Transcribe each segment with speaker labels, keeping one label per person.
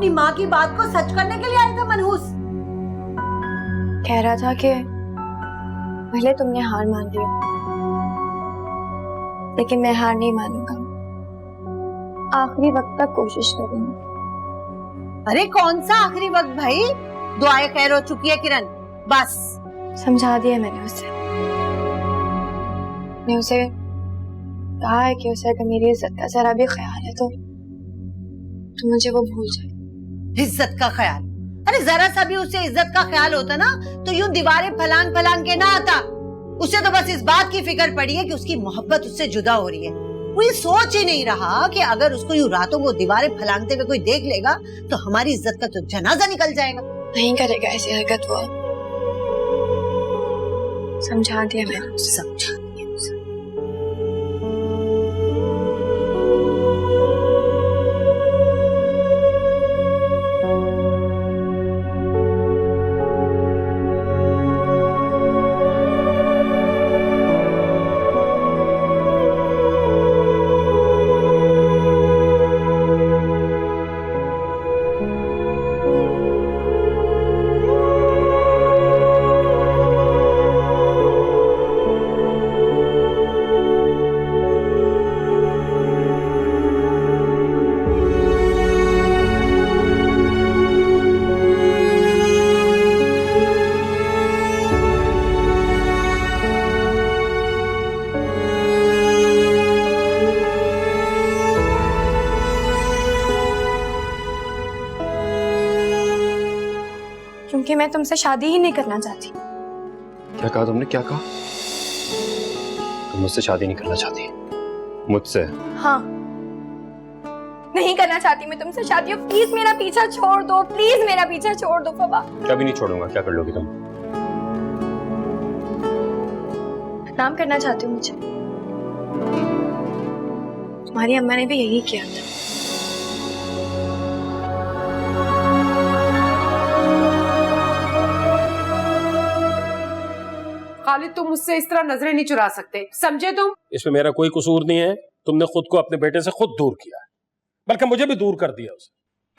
Speaker 1: अपनी माँ की बात को सच करने के लिए आया था मनहूस?
Speaker 2: कह रहा था कि पहले तुमने हार मान ली, लेकिन मैं हार नहीं मानूंगा, आखिरी वक्त तक कोशिश करूंगा।
Speaker 1: अरे कौन सा आखिरी वक्त भाई, दुआएं खैर हो चुकी है किरण, बस।
Speaker 2: समझा दिया मैंने उसे कहा है कि उसे अगर मेरी इज्जत का जरा भी ख्याल है तो मुझे वो भूल जाए।
Speaker 1: इज्जत का ख्याल? अरे जरा सा भी उसे इज्जत का ख्याल होता ना तो यूं दीवारें फलांग फलांग के ना आता। उसे तो बस इस बात की फिक्र पड़ी है कि उसकी मोहब्बत उससे जुदा हो रही है। वो ये सोच ही नहीं रहा कि अगर उसको यूं रातों को दीवारें फलांगते हुए कोई देख लेगा तो हमारी इज्जत का तो जनाजा निकल जाएगा।
Speaker 2: नहीं करेगा ऐसी हरकत वो। समझा दिया मैंने उसे।
Speaker 1: समझा दिया उसे।
Speaker 2: क्योंकि मैं तुमसे शादी ही नहीं करना चाहती।
Speaker 3: क्या कहा तुमने, क्या कहा? तुम मुझसे शादी नहीं करना चाहती? मुझसे?
Speaker 2: हाँ, नहीं करना चाहती मैं तुमसे शादी। प्लीज मेरा पीछा छोड़ दो, प्लीज मेरा पीछा छोड़ दो फबा।
Speaker 3: कभी नहीं छोड़ूंगा। क्या कर लोगी तुम?
Speaker 2: नाम करना चाहती हूँ मुझे। तुम्हारी अम्मा ने भी यही किया था।
Speaker 4: खालिद, तुम मुझसे इस तरह नजरें नहीं चुरा सकते, समझे तुम?
Speaker 5: इसमें मेरा कोई कसूर नहीं है। तुमने खुद को अपने बेटे से खुद दूर किया है, बल्कि मुझे भी दूर कर दिया उसे।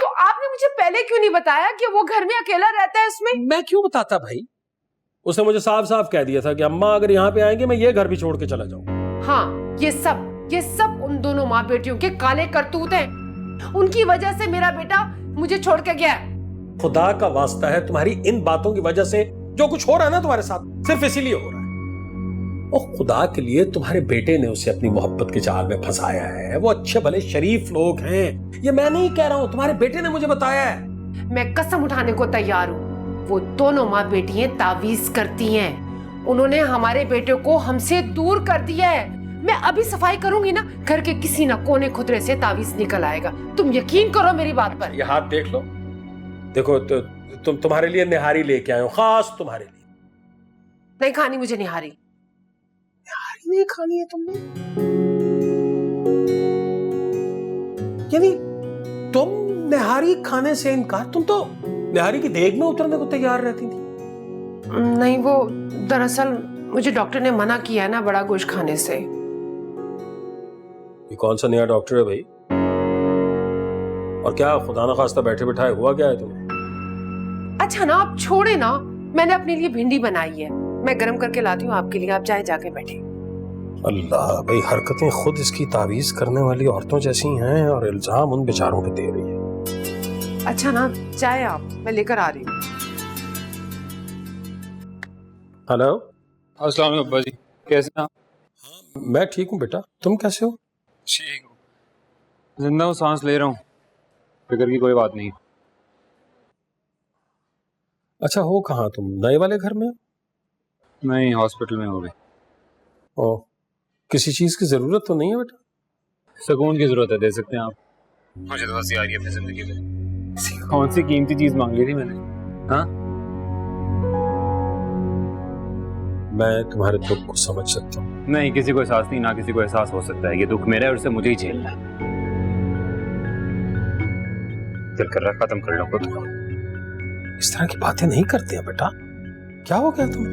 Speaker 4: तो आपने मुझे पहले क्यों नहीं बताया कि वो घर में अकेला रहता है? इसमें
Speaker 5: मैं क्यों बताता भाई? उसने मुझे साफ साफ कह दिया था कि अम्मा अगर यहाँ पे आएंगे मैं ये घर भी छोड़ के चला जाऊंगा।
Speaker 4: हाँ, ये सब उन दोनों माँ बेटियों के काले करतूत हैं। उनकी वजह से मेरा बेटा मुझे छोड़ के गया।
Speaker 5: खुदा का वास्ता है, तुम्हारी इन बातों की वजह से जो कुछ हो रहा है ना तुम्हारे साथ, सिर्फ इसीलिए हो रहा है। और खुदा के लिए तुम्हारे बेटे ने उसे अपनी मोहब्बत के जाल में फंसाया है। वो अच्छे भले शरीफ लोग हैं, ये मैं नहीं कह रहा हूं, तुम्हारे बेटे ने मुझे बताया है।
Speaker 4: मैं कसम उठाने को तैयार हूँ, वो दोनों माँ बेटियां तावीज करती हैं। उन्होंने हमारे बेटे को हमसे दूर कर दिया है। मैं अभी सफाई करूंगी ना, घर के किसी ना कोने खुदरे से तावीज निकल आएगा। तुम यकीन करो मेरी बात पर।
Speaker 5: ये हाथ देख लो, देखो तो तुम्हारे लिए निहारी लेके आया हूं, खास तुम्हारे लिए।
Speaker 4: नहीं खानी मुझे निहारी।
Speaker 5: निहारी नहीं खानी है तुमने? यानी तुम निहारी खाने से इनकार? तुम तो निहारी की देग में उतरने को तैयार रहती थी।
Speaker 4: नहीं, वो दरअसल मुझे डॉक्टर ने मना किया है ना बड़ा गोश्त खाने से।
Speaker 5: ये कौन सा नया डॉक्टर है भाई? और क्या खुदा ना खास्ता बैठे बैठाए हुआ क्या है तुम्हें?
Speaker 4: अच्छा ना, आप छोड़े ना, मैंने अपने लिए भिंडी बनाई है, मैं गरम करके लाती हूँ आपके लिए, आप चाहे जाके बैठे।
Speaker 5: अल्लाह भाई, हरकतें खुद इसकी तावीज करने वाली औरतों जैसी हैं और इल्जाम उन बेचारों पे दे रही है।
Speaker 4: अच्छा ना, चाहे आप, मैं लेकर आ रही हूँ।
Speaker 5: हेलो,
Speaker 6: अस्सलाम वालेकुम अब्बा जी, कैसे हैं आप?
Speaker 5: मैं ठीक हूँ बेटा, तुम कैसे हो?
Speaker 6: ठीक हूँ, जिंदा हूँ, सांस ले रहा हूँ, फिक्र की कोई बात नहीं।
Speaker 5: अच्छा, हो कहाँ तुम? नए वाले घर में?
Speaker 6: नहीं, हॉस्पिटल में हो गई।
Speaker 5: ओ, किसी चीज की जरूरत तो नहीं है बेटा?
Speaker 6: सुकून की जरूरत है, दे सकते हैं आप? मुझे तो हंसी आ रही है अपनी जिंदगी में। कौन सी कीमती चीज मांग ली थी मैंने? हाँ,
Speaker 5: मैं तुम्हारे दुख को समझ सकता हूँ।
Speaker 6: नहीं, किसी को एहसास नहीं, ना किसी को एहसास हो सकता है। ये दुख मेरा है और उसे मुझे ही झेलना है। दिल कर रहा खत्म कर लो खुद को।
Speaker 5: इस तरह की बातें नहीं करते हैं बेटा। क्या हो गया तुम?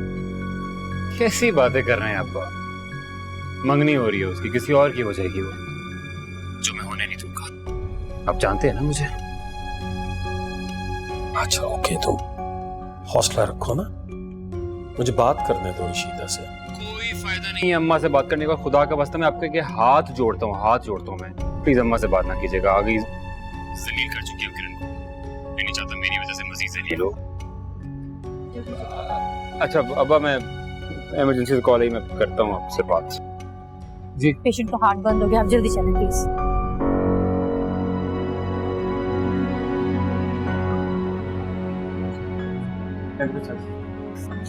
Speaker 6: कैसी बातें कर रहे हैं अब्बा? मंगनी हो रही है उसकी, किसी और की हो जाएगी वो, जो मैं होने नहीं दूंगा। आप जानते हैं ना मुझे।
Speaker 5: अच्छा ओके, तुम हौसला रखो ना, मुझे बात करने दो इशिता से।
Speaker 6: कोई फायदा नहीं है अम्मा से बात करने का, खुदा का वास्ता मैं आपके के हाथ जोड़ता हूँ मैं, प्लीज अम्मा से बात ना कीजिएगा। आगे जलील कर चुकी है किरण को, मैं नहीं चाहता मेरी वजह से मजीद जलील हो। अच्छा अब्बा, मैं इमरजेंसी कॉल ही मैं करता हूँ आपसे बात। जी
Speaker 7: पेशेंट का हार्ट बंद हो गया, आप जल्दी चलें प्लीज।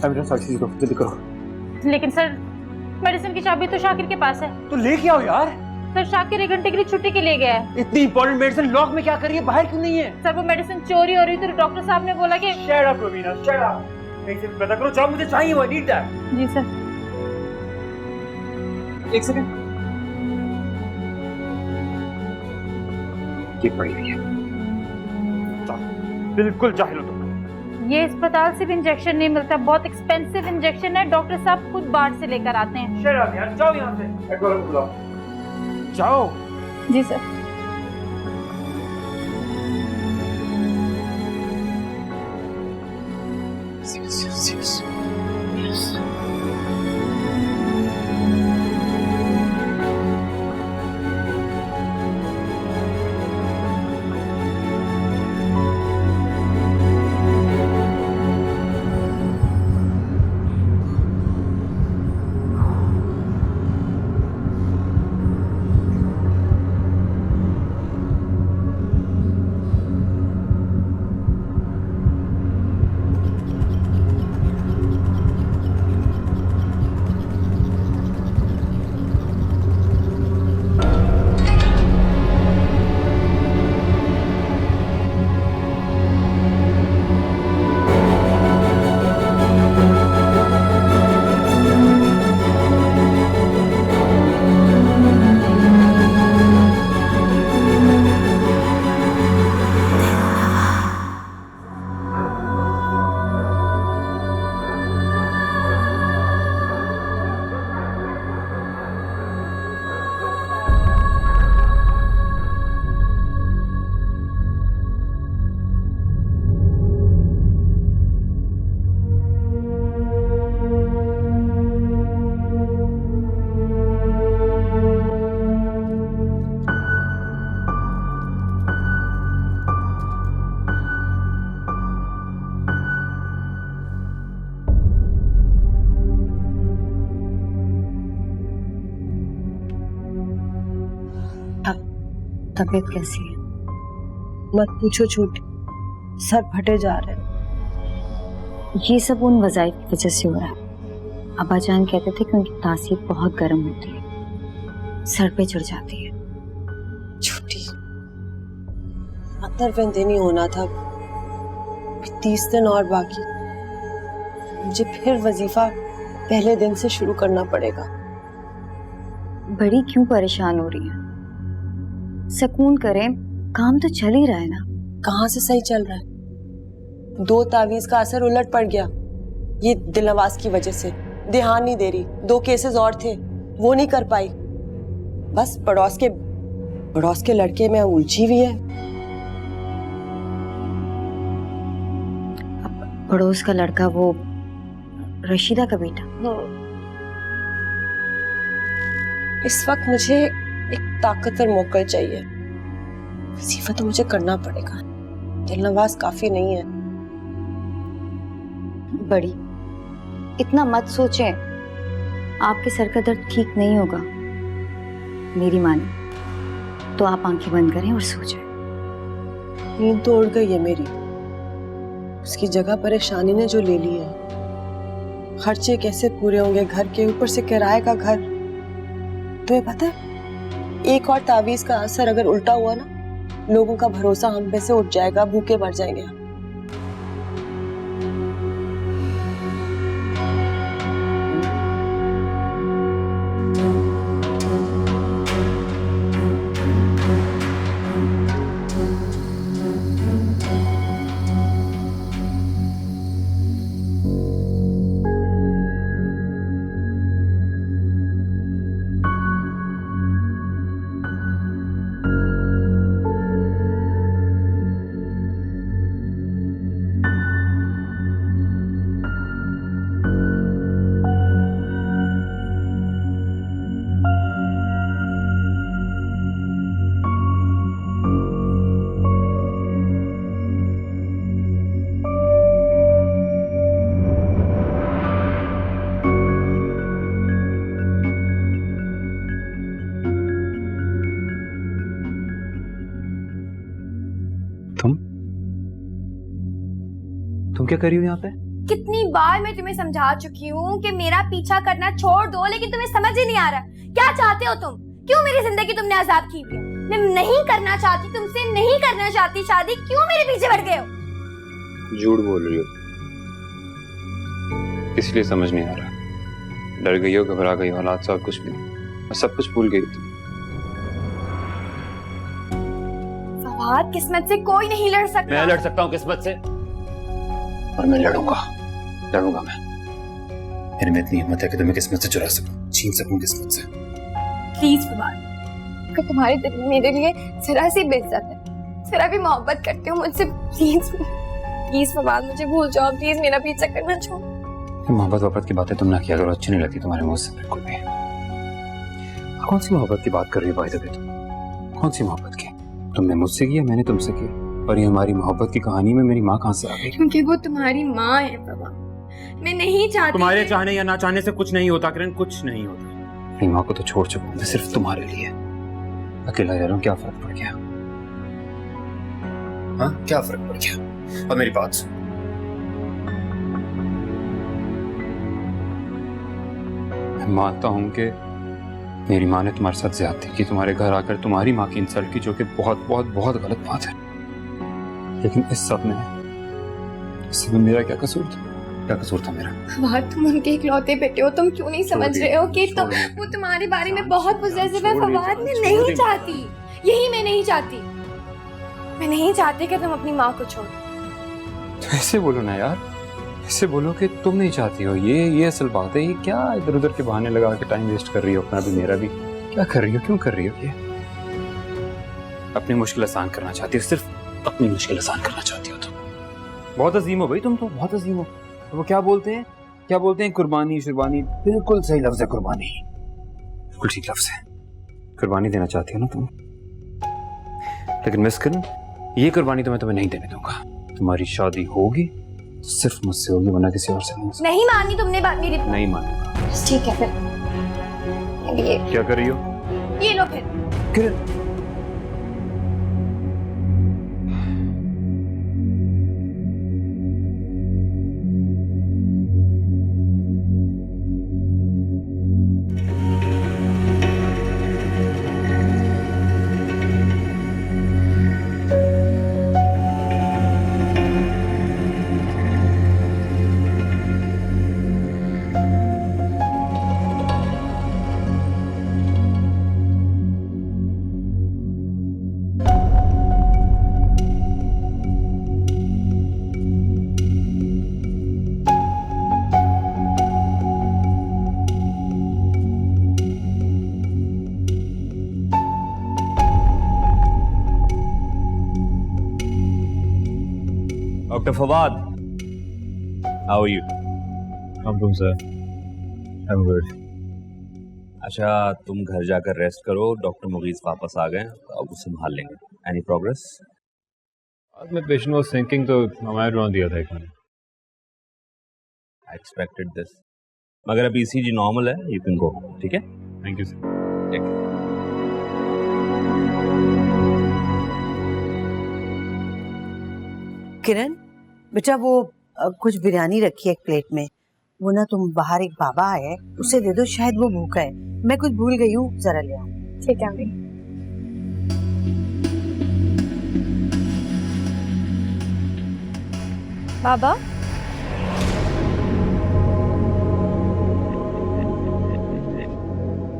Speaker 3: जल्दी करो।
Speaker 7: लेकिन सर मेडिसिन की चाबी तो शाकिर के पास है।
Speaker 8: तो लेके आओ यार।
Speaker 7: सर शाकिर 1 घंटे के लिए छुट्टी के लिए गया है।
Speaker 8: इतनी इंपॉर्टेंट मेडिसिन लॉक में क्या कर रही है, बाहर क्यों नहीं है?
Speaker 7: सर वो मेडिसिन चोरी हो रही थी तो डॉक्टर साहब ने बोला कि
Speaker 8: shut up Raveena, shut up. Medicine पता करो, जाओ, मुझे चाहिए, वो नीड दैट।
Speaker 7: जी सर।
Speaker 8: एक सेकंड,
Speaker 6: ये पड़ी हुई है।
Speaker 8: बिल्कुल जाहिल हो तुम।
Speaker 7: ये अस्पताल से भी इंजेक्शन नहीं मिलता, बहुत एक्सपेंसिव इंजेक्शन है, डॉक्टर साहब खुद बाहर से लेकर आते हैं।
Speaker 8: शट अप यार, जाओ यहाँ से। एक बार बुलाओ, जाओ।
Speaker 7: जी सर।
Speaker 1: तबीयत कैसी है? मत पूछो छोटी, सर फटे जा रहे हैं।
Speaker 9: ये सब उन वज़ाइफ की वजह से हो रहा है। अब्बा जान कहते थे कि उनकी तासीर बहुत गर्म होती है, सर पे चढ़ जाती है।
Speaker 1: छोटी, इंटरवेंशन नहीं होना था, 30 दिन और बाकी। मुझे फिर वजीफा पहले दिन से शुरू करना पड़ेगा।
Speaker 9: बड़ी क्यों परेशान हो रही है? सुकून करें, काम तो चल ही रहा है ना।
Speaker 1: कहाँ से सही चल रहा है? 2 तावीज का असर उलट पड़ गया, ये दिलनवाज की वजह से। ध्यान नहीं दे रही, 2 केसेस और थे, वो नहीं कर पाई। बस पड़ोस के लड़के में उलझी हुई है।
Speaker 9: पड़ोस का लड़का, वो रशीदा का बेटा।
Speaker 1: इस वक्त मुझे एक ताकतवर मौका चाहिए। वजीफा तो मुझे करना पड़ेगा, दिलनवाज काफी नहीं है।
Speaker 9: बड़ी, इतना मत सोचें, आपके सर का दर्द ठीक नहीं होगा। मेरी माने तो आप आंखें बंद करें और सो जाएं।
Speaker 1: नींद तो उड़ गई है मेरी, उसकी जगह परेशानी ने जो ले ली है। खर्चे कैसे पूरे होंगे घर के, ऊपर से किराए का घर। तुम्हें पता है, एक और तावीज का असर अगर उल्टा हुआ ना, लोगों का भरोसा हम पे से उठ जाएगा, भूखे मर जाएंगे।
Speaker 6: क्या कर रही हो यहाँ पे?
Speaker 2: कितनी बार मैं तुम्हें समझा चुकी हूँ कि मेरा पीछा करना छोड़ दो, लेकिन तुम्हें समझ ही नहीं आ रहा। क्या चाहते हो तुम? क्यों मेरी जिंदगी तुमने आजाद की हुई है? मैं नहीं करना चाहती, तुमसे नहीं करना चाहती शादी, क्यों मेरे पीछे पड़ गए हो?
Speaker 6: झूठ बोल रही हो, इसलिए समझ नहीं आ रहा। डर गई हो, घबरा गई हो, हालात से और कुछ भी नहीं। मैं सब कुछ भूल गई थी।
Speaker 2: फवाद, किस्मत से कोई नहीं लड़ सकता।
Speaker 6: मैं लड़ सकता हूँ किस्मत से, और मैं लड़ूंगा मैं। मेरे में इतनी हिम्मत है कि तुम्हें किस्मत से चुरा सकूं, छीन सकूं किस्मत से।
Speaker 2: प्लीज फवाद, अगर तुम्हारे दिल में मेरे लिए जरा सी बेइज्जत है, जरा भी मोहब्बत करते हो मुझसे, प्लीज फवाद मुझे भूल जाओ, प्लीज मेरा पीछा करना छोड़ो।
Speaker 6: मोहब्बत की बातें तुम ना किया करो, अच्छी नहीं लगती तुम्हारे मुंह से बिल्कुल भी। कौन सी मोहब्बत की बात कर रही हो भाई? तुम कौन सी मोहब्बत की? तुमने मुझसे की या मैंने तुमसे की? और ये हमारी मोहब्बत की कहानी में मेरी माँ कहाँ से आ गई?
Speaker 2: क्योंकि वो तुम्हारी माँ है फवाद। मैं नहीं चाहती।
Speaker 6: तुम्हारे चाहने या ना चाहने से कुछ नहीं होता किरण, कुछ नहीं होता। मेरी माँ को तो छोड़ चुका हूँ मैं सिर्फ तुम्हारे लिए। अकेला रह रहा हूँ, क्या फर्क पड़ गया? हाँ, क्या फर्क पड़ गया? और मेरी बात सुन, मैं मानता हूँ कि मेरी माँ ने तुम्हारे साथ ज्यादती की, तुम्हारे घर आकर तुम्हारी माँ की इंसल्ट की, जो कि बहुत बहुत बहुत गलत बात है। लेकिन इस सब में मेरा क्या कसूर था? क्या कसूर था मेरा?
Speaker 2: फवाद, तुम उनके इकलौते बेटे हो, तुम क्यों नहीं समझ रहे हो कि तो वो तुम्हारे बारे में बहुत पॉजिटिव है। फवाद, मैं नहीं चाहती, यही मैं नहीं चाहती। मैं नहीं चाहती कि तुम अपनी माँ को छोड़ो।
Speaker 6: तो ऐसे बोलो ना यार, ऐसे बोलो कि तुम नहीं चाहती हो। ये असल बात है। ये क्या इधर उधर के बहाने लगा के टाइम वेस्ट कर रही हो, अपना भी मेरा भी? क्या कर रही हो, क्यों कर रही हो ये? अपनी मुश्किल आसान करना चाहती हो, सिर्फ अपनी मुश्किल आसान करना चाहती हो तुम। बहुत अजीम हो भाई तुम तो, बहुत अजीम हो। तो वो क्या बोलते हैं कुर्बानी शुरबानी। बिल्कुल सही लफ्ज है कुर्बानी, बिल्कुल ठीक लफ्ज है। कुर्बानी देना चाहती हो ना तुम, लेकिन मिस करन, ये कुर्बानी तो मैं तुम्हें नहीं देने दूंगा। तुम्हारी शादी होगी सिर्फ मुझसे होगी, वरना किसी और से
Speaker 2: नहीं मानी तुमने बात मेरी?
Speaker 6: नहीं मानूंगा।
Speaker 2: ठीक है फिर। ये
Speaker 6: क्या कर रही हो?
Speaker 2: ये लो फिर।
Speaker 6: किरण,
Speaker 10: Dr. Fawad, how are you?
Speaker 3: I'm good, sir. I'm good.
Speaker 10: अच्छा, तुम घर जाकर रेस्ट करो। डॉक्टर मुगीज वापस आ गए, तो अब उसे संभाल लेंगे। Any progress?
Speaker 3: आज मैं पेशेंट वाज थिंकिंग तो हमारे ड्रोन दिया था एक मैंने।
Speaker 10: I expected this. मगर अभी ECG नॉर्मल है, यू कैन गो। ठीक है,
Speaker 3: थैंक यू सर।
Speaker 1: किरण बेटा, वो कुछ बिरयानी रखी है एक प्लेट में, वो ना तुम बाहर एक बाबा है उसे दे दो, शायद वो भूखा है। मैं कुछ भूल गई हूँ, जरा ले आओ।
Speaker 2: ठीक है अम्मी। बाबा,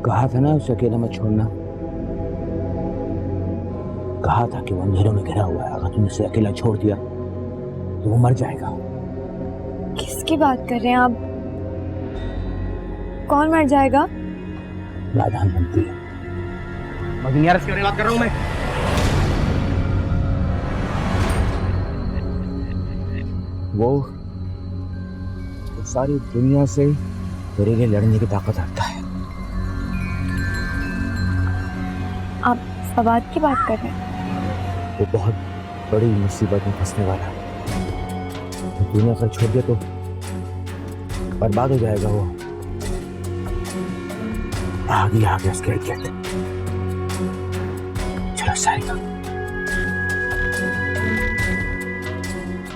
Speaker 11: कहा था ना उसे अकेला मत छोड़ना। कहा था कि वो अंधेरों में घिरा हुआ है, अगर तुमने उसे अकेला छोड़ दिया तो वो मर जाएगा।
Speaker 2: किसकी बात कर रहे हैं आप? कौन मर जाएगा?
Speaker 11: प्रधानमंत्री। मगर यार इसके बारे में बात कर रहा हूं मैं। वो सारी दुनिया से तेरे लिए लड़ने की ताकत रखता है।
Speaker 2: आप फवाद की बात कर रहे हैं?
Speaker 11: वो बहुत बड़ी मुसीबत में फंसने वाला है। दुनिया अगर छोड़ दिया तो बर्बाद हो जाएगा वो। आगे उसके इज्जत। चलो जाएगा,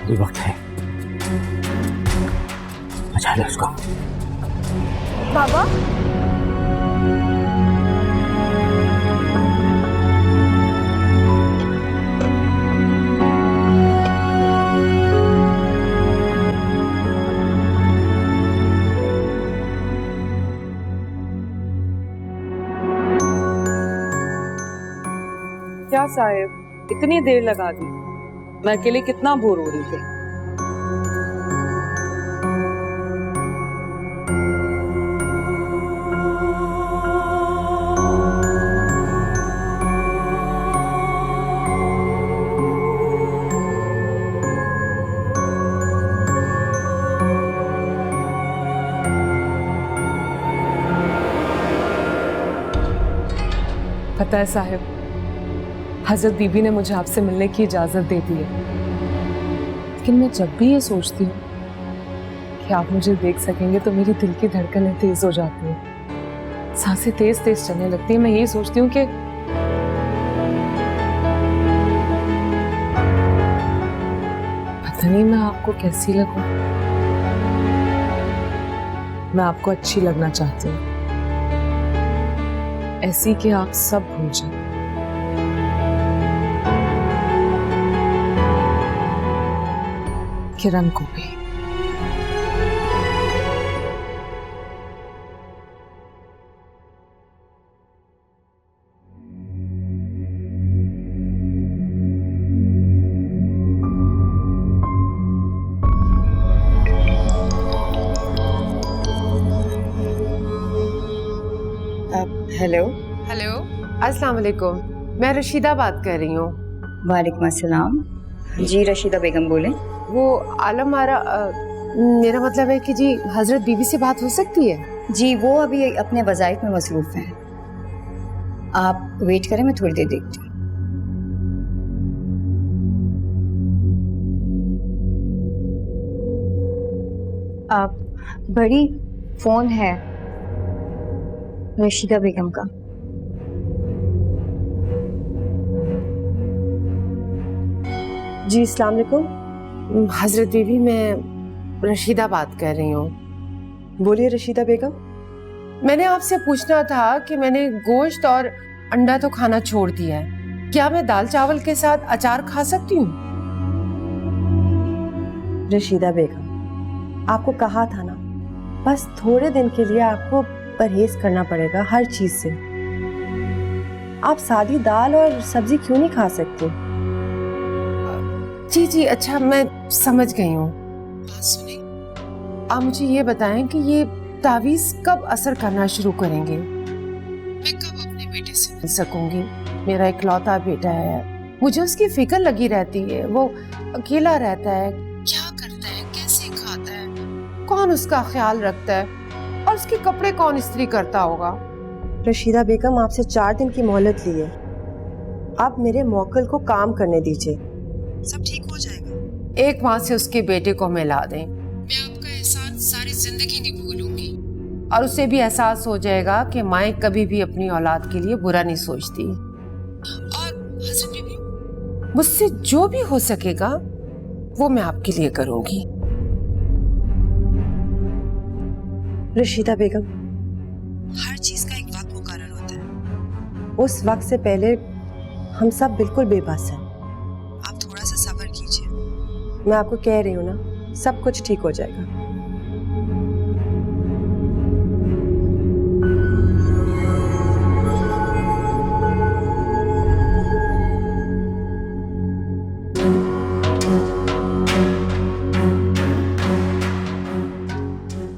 Speaker 11: अभी वक्त है। बचा ले उसको।
Speaker 2: बाबा
Speaker 12: क्या साहब इतनी देर लगा दी, मैं अकेले कितना बोर हो रही थी। पता है साहब, हजरत बीबी ने मुझे आपसे मिलने की इजाजत दे दी है, लेकिन मैं जब भी ये सोचती हूँ कि आप मुझे देख सकेंगे तो मेरी दिल की धड़कनें तेज हो जाती हैं, सांसें तेज तेज चलने लगती हैं। मैं यही सोचती हूँ कि पता नहीं मैं आपको कैसी लगूं। मैं आपको अच्छी लगना चाहती हूँ, ऐसी कि आप सब भूल जाएं। किरण को भी।
Speaker 9: हेलो।
Speaker 4: हेलो, अस्सलाम वालेकुम। मैं रशीदा बात कर रही हूँ।
Speaker 9: वालेकुम अस्सलाम। जी रशीदा बेगम बोले।
Speaker 4: वो आलम आरा, मेरा मतलब है कि जी हजरत बीबी से बात हो सकती है?
Speaker 9: जी वो अभी अपने वज़ाइफ में मसरूफ हैं, आप वेट करें, मैं थोड़ी देर देखती हूँ। आप बड़ी फोन है रशीदा बेगम का।
Speaker 12: जी अस्सलाम वालेकुम।
Speaker 4: हजरत बीबी, मैं रशीदा बात कर रही हूँ।
Speaker 12: बोलिए रशीदा बेगम।
Speaker 4: मैंने आपसे पूछना था कि मैंने गोश्त और अंडा तो खाना छोड़ दिया है, क्या मैं दाल चावल के साथ अचार खा सकती हूँ?
Speaker 12: रशीदा बेगम, आपको कहा था ना, बस थोड़े दिन के लिए आपको परहेज करना पड़ेगा हर चीज से। आप सादी दाल और सब्जी क्यों नहीं खा सकती?
Speaker 4: जी जी, अच्छा मैं समझ गई हूँ। सुनिए, आप मुझे ये बताएं कि ये तावीज कब असर करना शुरू करेंगे? मैं कब अपने बेटे से मिल सकूंगी? मेरा इकलौता बेटा है, मुझे उसकी फिक्र लगी रहती है। वो अकेला रहता है, क्या करता है, कैसे खाता है, कौन उसका ख्याल रखता है, और उसके कपड़े कौन इस्त्री करता होगा?
Speaker 12: रशीदा बेगम, आपसे 4 दिन की मोहलत ली है, आप मेरे मौकल को काम करने दीजिए, सब ठीक हो जाएगा।
Speaker 4: एक माह से उसके बेटे को मिला दें, मैं आपका एहसान सारी जिंदगी नहीं भूलूंगी, और उसे भी एहसास हो जाएगा कि माएँ कभी भी अपनी औलाद के लिए बुरा नहीं सोचती। और हज़रत बीबी, मुझसे जो भी हो सकेगा वो मैं आपके लिए करूंगी।
Speaker 12: रशीदा बेगम, हर चीज का एक वक्त मुकर्रर होता है, उस वक्त से पहले हम सब बिल्कुल बेबस हैं। आप थोड़ा सा सब्र कीजिए, मैं आपको कह रही हूँ ना, सब कुछ ठीक हो जाएगा।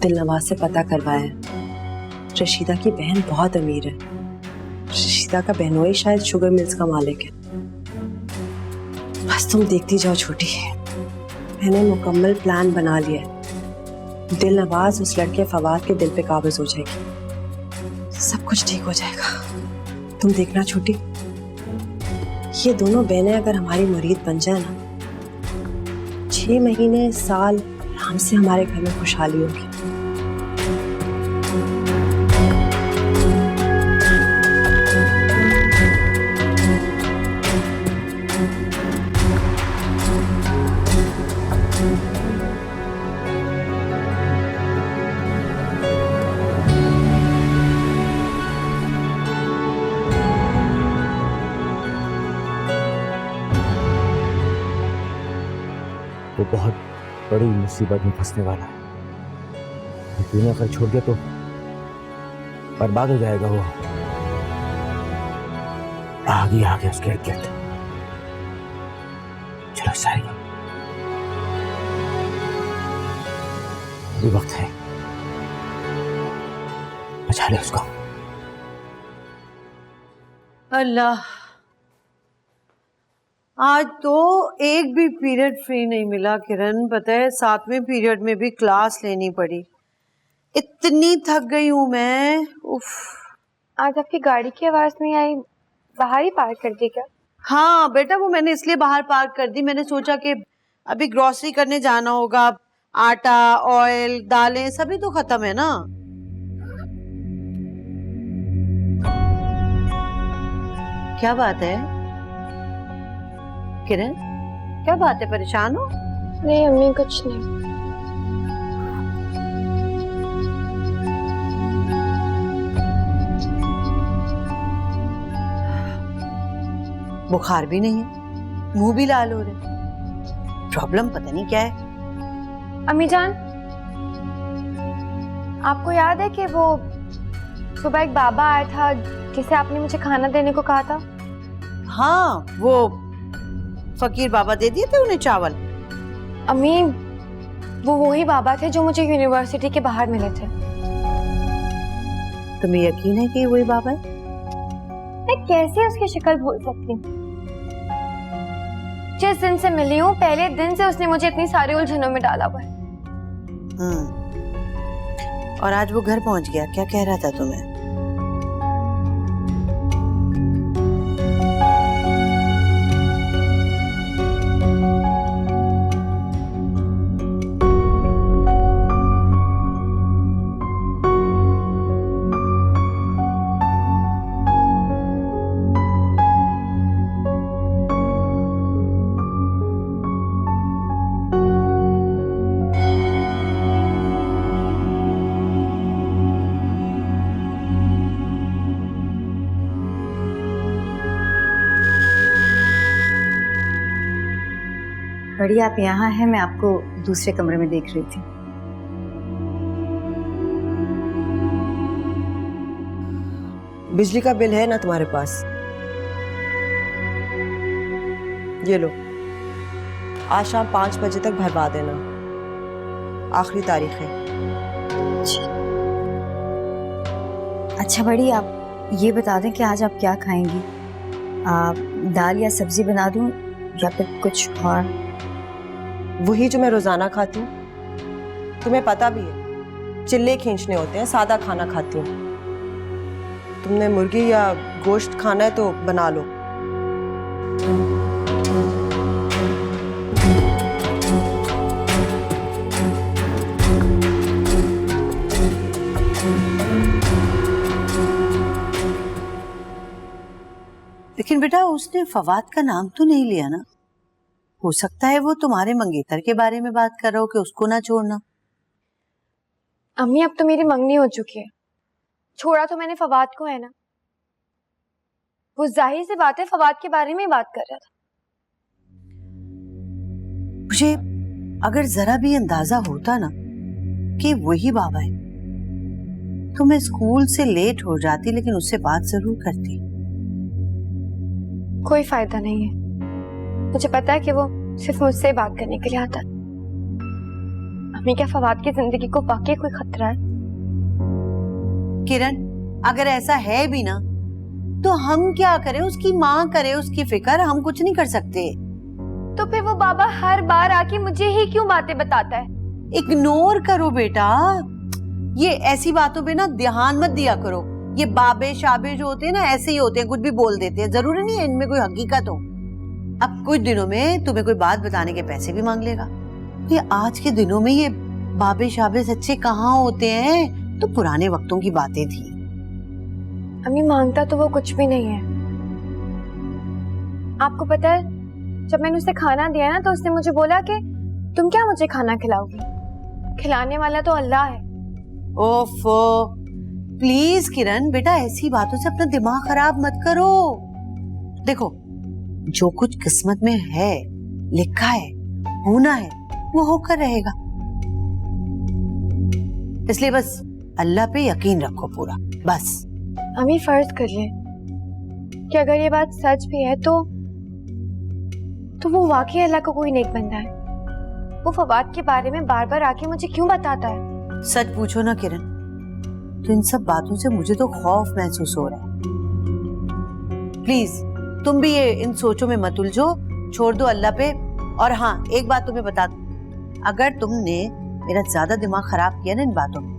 Speaker 12: दिलनवाज से पता करवाया, रशीदा की बहन बहुत अमीर है। रशीदा का बहनोई शायद शुगर मिल्स का मालिक है। बस तुम देखती जाओ छोटी, मैंने मुकम्मल प्लान बना लिया है। दिलनवाज उस लड़के फवाद के दिल पे काबिज हो जाएगी, सब कुछ ठीक हो जाएगा। तुम देखना छोटी, ये दोनों बहनें अगर हमारी मुरीद बन जाए ना, 6 महीने साल आराम से हमारे घर में खुशहाली होगी।
Speaker 11: बहुत बड़ी मुसीबत में फंसने वाला है। दुनिया अगर छोड़ दिया तो बर्बाद हो जाएगा वो। आ गया उसके इर्द गिर्द। चलो साहिबा, अभी वक्त है, बचा ले उसको।
Speaker 1: अल्लाह, आज तो एक भी पीरियड फ्री नहीं मिला किरण। पता है 7वें पीरियड में भी क्लास लेनी पड़ी। इतनी थक गई हूँ मैं। उफ।
Speaker 2: आज आपकी गाड़ी की आवाज नहीं आई, बाहर ही पार्क कर दी क्या?
Speaker 1: हाँ बेटा, वो मैंने इसलिए बाहर पार्क कर दी, मैंने सोचा कि अभी ग्रोसरी करने जाना होगा। आटा, ऑयल, दालें सभी तो खत्म है ना। क्या बात है किरण, क्या बात है, परेशान हो?
Speaker 2: नहीं अम्मी, कुछ नहीं।
Speaker 1: बुखार भी नहीं है, मुंह भी लाल हो रहे, प्रॉब्लम पता नहीं क्या है।
Speaker 2: अम्मी जान, आपको याद है कि वो सुबह एक बाबा आया था जिसे आपने मुझे खाना देने को कहा था?
Speaker 1: हाँ, वो फकीर बाबा दे दिए थे उन्हें चावल।
Speaker 2: अम्मी, वो वही बाबा थे जो मुझे यूनिवर्सिटी के बाहर मिले थे।
Speaker 1: तुम्हें यकीन है कि वही बाबा है?
Speaker 2: मैं कैसे उसकी शक्ल भूल सकती हूँ? जिस दिन से मिली हूँ पहले दिन से उसने मुझे इतनी सारी उलझनों में डाला हुआ है।
Speaker 1: और आज वो घर पहुंच गया, क्या कह रहा था तुम्हें?
Speaker 9: बड़ी आप यहाँ हैं, मैं आपको दूसरे कमरे में देख रही थी।
Speaker 12: बिजली का बिल है ना तुम्हारे पास? ये लो, आज शाम 5 बजे तक भरवा देना, आखिरी तारीख है।
Speaker 9: अच्छा बड़ी, आप ये बता दें कि आज आप क्या खाएंगी? दाल या सब्जी बना दूं या फिर कुछ और?
Speaker 12: वही जो मैं रोजाना खाती हूँ, तुम्हें पता भी है चिल्ले खींचने होते हैं, सादा खाना खाती हूँ। तुमने मुर्गी या गोश्त खाना है तो बना लो।
Speaker 1: लेकिन बेटा उसने फवाद का नाम तो नहीं लिया ना? हो सकता है वो तुम्हारे मंगेतर के बारे में बात कर रहा हो कि उसको ना छोड़ना।
Speaker 2: अम्मी, अब तो मेरी मंगनी हो चुकी है, छोड़ा तो मैंने फवाद को है ना। वो जाहिर सी बात है फवाद के बारे में ही बात कर रहा था।
Speaker 1: मुझे अगर जरा भी अंदाजा होता ना कि वही बाबा है तो मैं स्कूल से लेट हो जाती, लेकिन उससे बात जरूर करती।
Speaker 2: कोई फायदा नहीं है, मुझे पता है कि वो सिर्फ मुझसे बात करने के लिए आता है। अम्मी, क्या फवाद की जिंदगी को वाकई कोई खतरा है?
Speaker 1: किरण, अगर ऐसा है भी ना तो हम क्या करें? उसकी माँ करे उसकी फिक्र, हम कुछ नहीं कर सकते।
Speaker 2: तो फिर वो बाबा हर बार आके मुझे ही क्यों बातें बताता है?
Speaker 1: इग्नोर करो बेटा, ये ऐसी बातों पे ना ध्यान मत दिया करो। ये बाबे शाबे जो होते हैं ना ऐसे ही होते हैं, कुछ भी बोल देते हैं, जरूरी नहीं है इनमें कोई हकीकत हो। अब कुछ दिनों में तुम्हें कोई बात बताने के पैसे भी मांग लेगा। ये आज के दिनों में ये बाबे शाबे सच्चे कहाँ होते हैं? तो पुराने वक्तों की बातें थी।
Speaker 2: अम्मी, मांगता तो वो कुछ भी नहीं है। आपको पता है, जब मैंने उसे खाना दिया ना तो उसने मुझे बोला कि तुम क्या मुझे खाना खिलाओगी? खिलाने वाला तो अल्लाह है।
Speaker 1: ओफो, प्लीज किरण बेटा, ऐसी बातों से अपना दिमाग खराब मत करो। देखो, जो कुछ किस्मत में है, लिखा है, होना है, वो होकर रहेगा। इसलिए बस अल्लाह पे यकीन रखो पूरा, बस।
Speaker 2: अम्मी फर्ज कर ले कि अगर ये बात सच भी है तो वो वाकई अल्लाह का कोई नेक बंदा है। वो फवाद के बारे में बार बार आके मुझे क्यों बताता है?
Speaker 1: सच पूछो ना किरण, तो इन सब बातों से मुझे तो खौफ महसूस हो रहा है। प्लीज तुम भी ये इन सोचों में मत उलझो, छोड़ दो अल्लाह पे। और हाँ, एक बात तुम्हें बता दूं, अगर तुमने मेरा ज्यादा दिमाग खराब किया ना इन बातों में,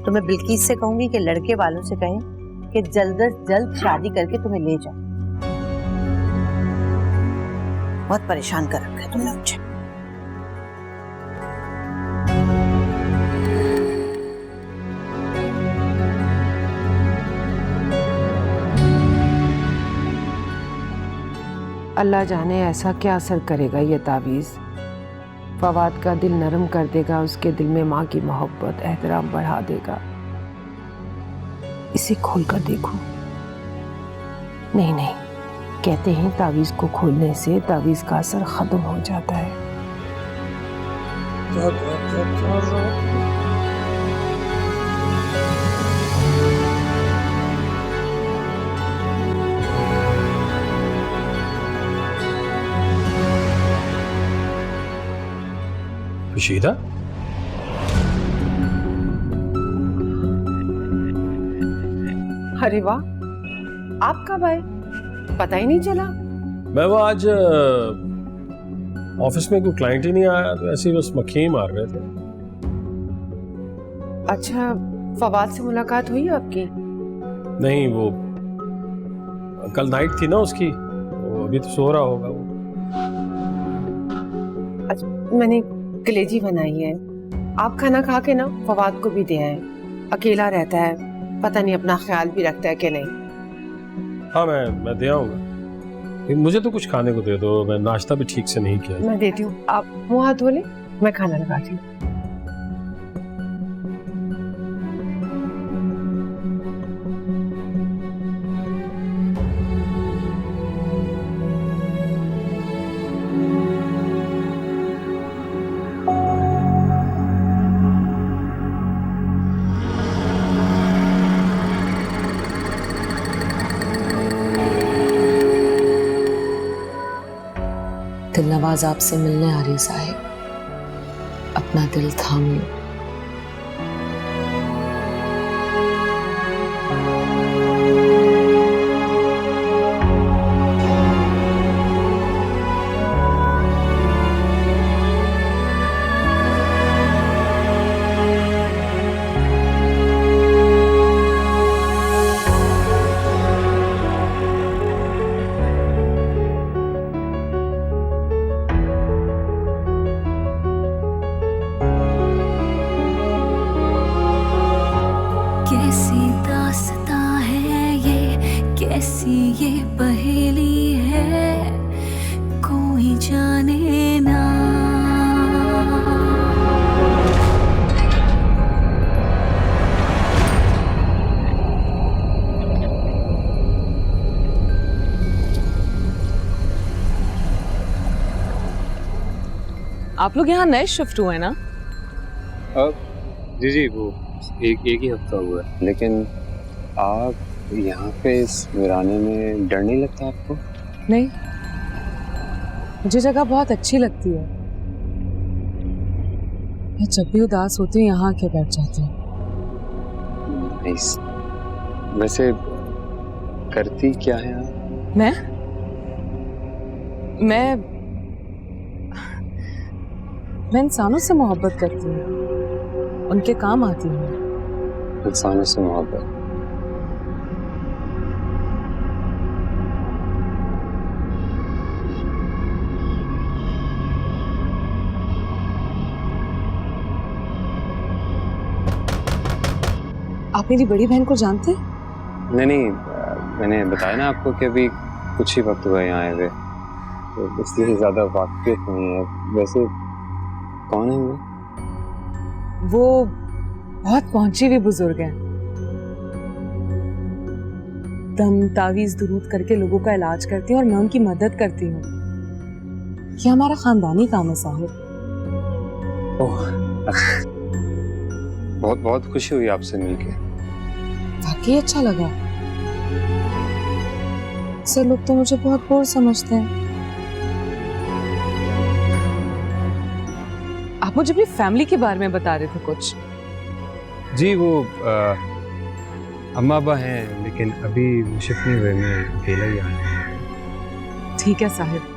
Speaker 1: तो मैं बिल्किस से कहूंगी कि लड़के वालों से कहें कि जल्द से जल्द शादी करके तुम्हें ले जाए। बहुत परेशान कर रखा है तुमने मुझे।
Speaker 4: अल्लाह जाने ऐसा क्या असर करेगा ये तावीज़। फवाद का दिल नरम कर देगा, उसके दिल में माँ की मोहब्बत एहतराम बढ़ा देगा। इसे खोल कर देखो। नहीं नहीं, कहते हैं तावीज़ को खोलने से तावीज़ का असर खत्म हो जाता है।
Speaker 5: खुशीदा,
Speaker 4: अरे वाह, आप कब आए? पता ही नहीं चला।
Speaker 5: मैं वो आज ऑफिस में कोई क्लाइंट ही नहीं आया, तो ऐसे ही बस मक्खी मार रहे थे।
Speaker 4: अच्छा, फवाद से मुलाकात हुई आपकी?
Speaker 5: नहीं, वो कल नाइट थी ना उसकी, वो अभी तो सो रहा होगा वो।
Speaker 4: अच्छा, मैंने कलेजी बनाई है, आप खाना खा के ना फवाद को भी दे आए। अकेला रहता है, पता नहीं अपना ख्याल भी रखता है कि नहीं।
Speaker 5: हाँ, मैं दे आऊंगा। मुझे तो कुछ खाने को दे दो, मैं नाश्ता भी ठीक से नहीं किया।
Speaker 4: मैं देती हूँ, आप मुँह हाथ धो ले, मैं खाना लगाती हूँ।
Speaker 12: दिलनवाज आपसे मिलने आ रही है साहिब, अपना दिल थाम लो।
Speaker 13: कैसी दास्तां है ये, कैसी ये पहेली है, कोई जाने ना।
Speaker 12: आप लोग यहाँ नए शिफ्ट हुए ना?
Speaker 6: जी, वो एक ही हफ्ता हुआ है। लेकिन आप यहाँ पे इस वीराने में डर नहीं लगता आपको?
Speaker 12: नहीं, मुझे जगह बहुत अच्छी लगती है। मैं जब भी उदास होती हूँ यहाँ आके बैठ जाती हूँ।
Speaker 6: नाइस। वैसे करती क्या है आप? मैं इंसानों से मोहब्बत करती हूँ, उनके काम आती हूँ। इंसानों से मोहब्बत? आप मेरी बड़ी बहन को जानते हैं? नहीं, मैंने बताया ना आपको कि अभी कुछ ही वक्त हुआ यहाँ आए हुए, तो इसलिए ज़्यादा वाकिफ नहीं है। वैसे कौन है वो बहुत पहुंची हुई बुजुर्ग है। दम तावीज दुरूद करके लोगों का इलाज करती हूँ और मैं उनकी मदद करती हूँ।
Speaker 12: ये हमारा खानदानी काम है साहिब।
Speaker 6: ओह अच्छा, बहुत बहुत खुशी हुई आपसे मिलके।
Speaker 12: वाकई अच्छा लगा। सर लोग तो मुझे बहुत बोर समझते हैं। आप मुझे अपनी फैमिली के बारे में बता रहे थे कुछ।
Speaker 6: जी वो अम्मा अब्बा हैं, लेकिन अभी शिफ्ट नहीं हुए, मैं अकेला ही आया।
Speaker 12: ठीक है साहिब।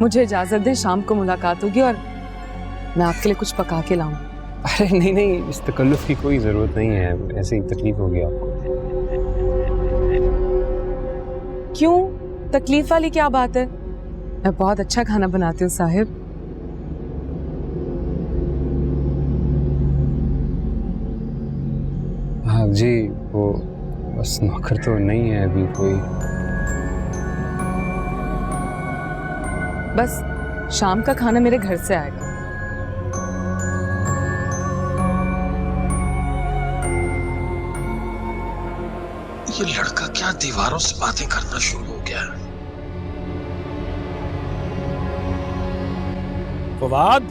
Speaker 12: मुझे इजाजत दें, शाम को मुलाकात होगी और मैं आपके लिए कुछ पका के लाऊं।
Speaker 6: अरे नहीं नहीं, इस तकल्लुफ की कोई ज़रूरत नहीं है, ऐसे ही तकलीफ होगी आपको।
Speaker 12: क्यों, तकलीफ वाली क्या बात है? मैं बहुत अच्छा खाना बनाती हूँ साहिब।
Speaker 6: हाँ जी, वो बस नौकर तो नहीं है अभी कोई।
Speaker 12: बस शाम का खाना मेरे घर से आएगा।
Speaker 5: ये लड़का क्या दीवारों से बातें करना शुरू हो गया है? फवाद,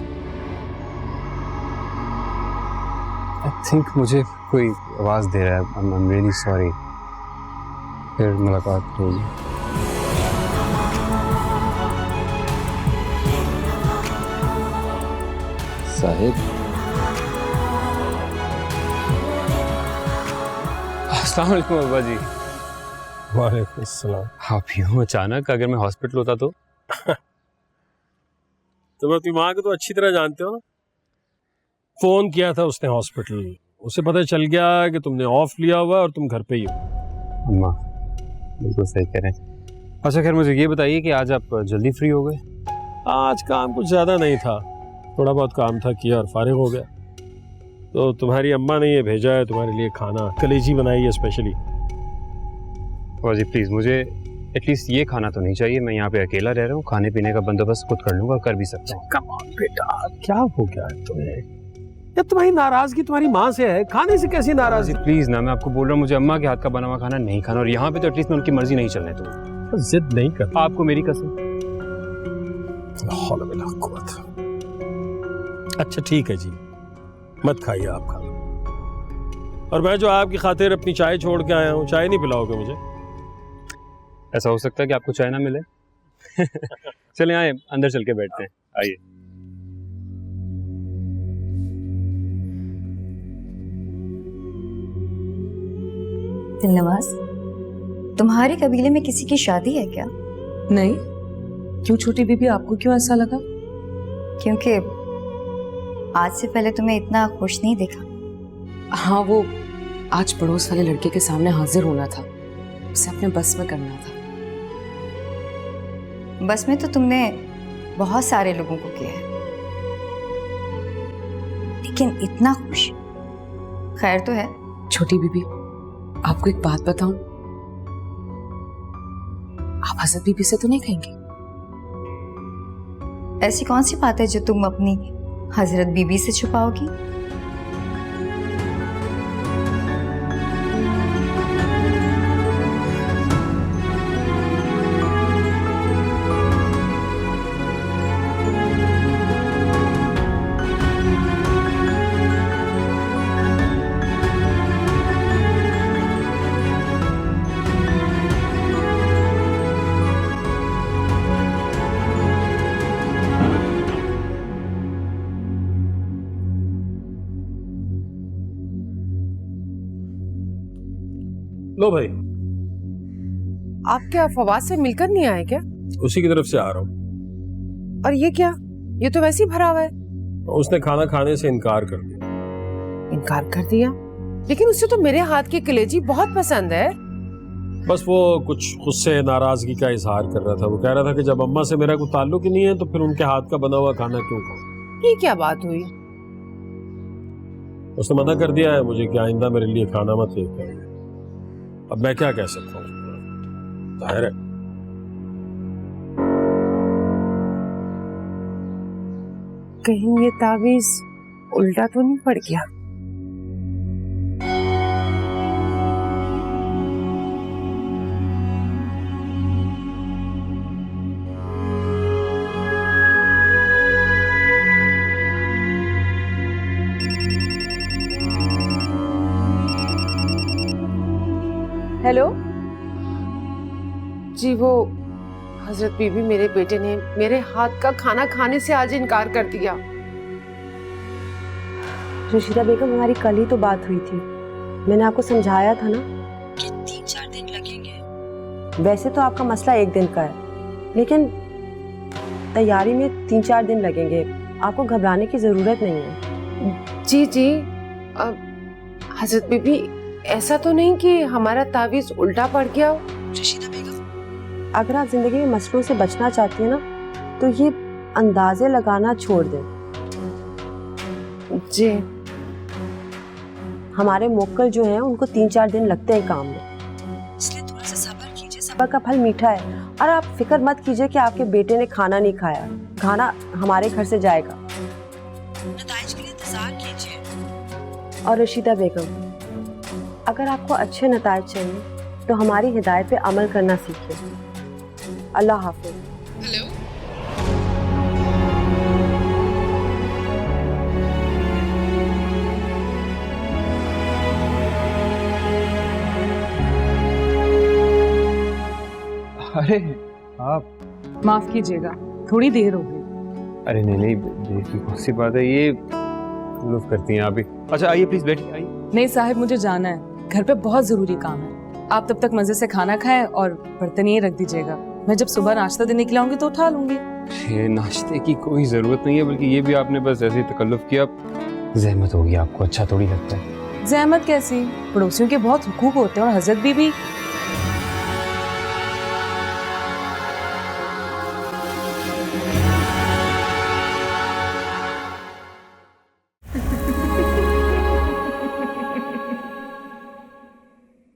Speaker 6: आई थिंक मुझे कोई आवाज़ दे रहा है। I'm really sorry। फिर मुलाकात होगी।
Speaker 11: साहिब,
Speaker 6: अस्सलाम वालेकुम अब्बा जी।
Speaker 5: वालेकुम अस्सलाम।
Speaker 6: आप यूँ अचानक, अगर मैं हॉस्पिटल होता तो?
Speaker 5: तुम अपनी माँ को तो अच्छी तरह जानते हो ना। फोन किया था उसने हॉस्पिटल, उसे पता चल गया कि तुमने ऑफ लिया हुआ और तुम घर पे ही हो।
Speaker 6: अम्मा बिल्कुल सही कह रहे हैं। अच्छा खैर, मुझे ये बताइए कि आज आप जल्दी फ्री हो गए?
Speaker 5: आज काम कुछ ज़्यादा नहीं था, थोड़ा बहुत काम था, किया और फारिग हो गया। तो तुम्हारी अम्मा ने ये भेजा है तुम्हारे लिए खाना, कलेजी बनाई है स्पेशली।
Speaker 6: जी प्लीज़, मुझे एटलीस्ट ये खाना तो नहीं चाहिए। मैं यहाँ पे अकेला रह रहा हूँ, खाने पीने का बंदोबस्त खुद कर लूँगा, कर भी सकता हूँ।
Speaker 5: कम ऑन बेटा, क्या हो गया है तुम्हें? या तुम्हारी नाराजगी तुम्हारी माँ से है? खाने से कैसी नाराजगी?
Speaker 6: प्लीज़ ना, मैं आपको बोल रहा हूँ, मुझे अम्मा के हाथ का बना हुआ खाना नहीं खाना, और यहाँ पे तो एटलीस्ट मैं उनकी मर्जी नहीं चलने दूँ।
Speaker 5: जिद नहीं कर,
Speaker 6: आपको मेरी कसम।
Speaker 5: अच्छा ठीक है जी, मत खाइए आप खाना। और मैं जो आपकी खातिर अपनी चाय छोड़ के आया हूँ, चाय नहीं पिलाओगे मुझे?
Speaker 6: ऐसा हो सकता है कि आपको चाय ना मिले। चलिए आए, अंदर चल के बैठते हैं, आइए।
Speaker 9: दिलनवाज, तुम्हारे कबीले में किसी की शादी है क्या?
Speaker 12: नहीं। क्यों छोटी बीबी, आपको क्यों ऐसा लगा?
Speaker 9: क्योंकि आज से पहले तुम्हें इतना खुश नहीं देखा।
Speaker 12: हाँ, वो आज पड़ोस वाले लड़के के सामने हाजिर होना था, उसे अपने बस में करना था।
Speaker 9: बस में तो तुमने बहुत सारे लोगों को किया है, लेकिन इतना खुश, खैर तो है।
Speaker 12: छोटी बीबी, आपको एक बात बताऊं, आप हजरत बीबी से तो नहीं कहेंगे?
Speaker 9: ऐसी कौन सी बात है जो तुम अपनी हजरत बीबी से छुपाओगी?
Speaker 5: लो भाई।
Speaker 4: आप क्या फवाद से मिलकर नहीं आए क्या?
Speaker 5: उसी की तरफ से आ रहा हूँ।
Speaker 4: और ये क्या, ये तो वैसे ही भरा हुआ है।
Speaker 5: उसने खाना खाने से इनकार कर दिया।
Speaker 4: इनकार कर दिया? लेकिन उसे तो मेरे हाथ की कलेजी बहुत पसंद है।
Speaker 5: बस वो कुछ गुस्से नाराजगी का इजहार कर रहा था। वो कह रहा था कि जब अम्मा से मेरा कोई ताल्लुक ही नहीं है तो फिर उनके हाथ का बना हुआ खाना क्यों खाऊं।
Speaker 4: ये क्या बात हुई?
Speaker 5: उसने मना कर दिया है मुझे कि आइंदा मेरे लिए खाना मत लेकर। अब मैं क्या कह सकता हूँ, जाहिर है।
Speaker 4: कहीं ये तावीज उल्टा तो नहीं पड़ गया?
Speaker 12: हेलो
Speaker 4: जी वो हजरत बीबी, मेरे बेटे ने मेरे हाथ का खाना खाने से आज इनकार कर दिया।
Speaker 12: रशीदा बेगम, हमारी कल ही तो बात हुई थी। मैंने आपको समझाया था ना
Speaker 9: कि 3-4 दिन लगेंगे।
Speaker 12: वैसे तो आपका मसला 1 दिन का है, लेकिन तैयारी में 3-4 दिन लगेंगे। आपको घबराने की जरूरत नहीं है।
Speaker 4: जी जी, हजरत बीबी, ऐसा तो नहीं कि हमारा तावीज उल्टा पड़ गया हो?
Speaker 9: रशीदा बेगम,
Speaker 12: अगर आप जिंदगी में मसलों से बचना चाहती हैं ना, तो ये अंदाजे लगाना छोड़ दें।
Speaker 4: जी,
Speaker 12: हमारे मोक्कल जो हैं उनको 3-4 दिन लगते हैं काम में,
Speaker 9: इसलिए थोड़ा सा सब्र कीजिए।
Speaker 12: सब्र का फल मीठा है। और आप फिक्र मत कीजिए कि आपके बेटे ने खाना नहीं खाया। खाना हमारे घर से जाएगा।
Speaker 9: नताइज के लिए इंतजार कीजिए।
Speaker 12: और रशीदा बेगम, अगर आपको अच्छे नताइज चाहिए तो हमारी हिदायत पे अमल करना सीखिए। अल्लाह हाफिज।
Speaker 9: हेलो,
Speaker 6: अरे आप
Speaker 14: माफ कीजिएगा, थोड़ी देर हो गई।
Speaker 6: अरे नहीं नहीं, देखिए कौन सी बात है, ये लुफ करती हैं आप ही। अच्छा आइए प्लीज बैठिए, आइए।
Speaker 14: नहीं साहिब, मुझे जाना है, घर पे बहुत जरूरी काम है। आप तब तक मजे से खाना खाएं और बर्तन ये रख दीजिएगा। मैं जब सुबह नाश्ता देने के लिए आऊंगी तो उठा लूंगी।
Speaker 6: ये नाश्ते की कोई जरूरत नहीं है, बल्कि ये भी आपने बस ऐसे ही तकल्लुफ किया। जहमत होगी आपको, अच्छा थोड़ी लगता है।
Speaker 14: जहमत कैसी? पड़ोसियों के बहुत हुकूक होते हैं। और हजरत बीबी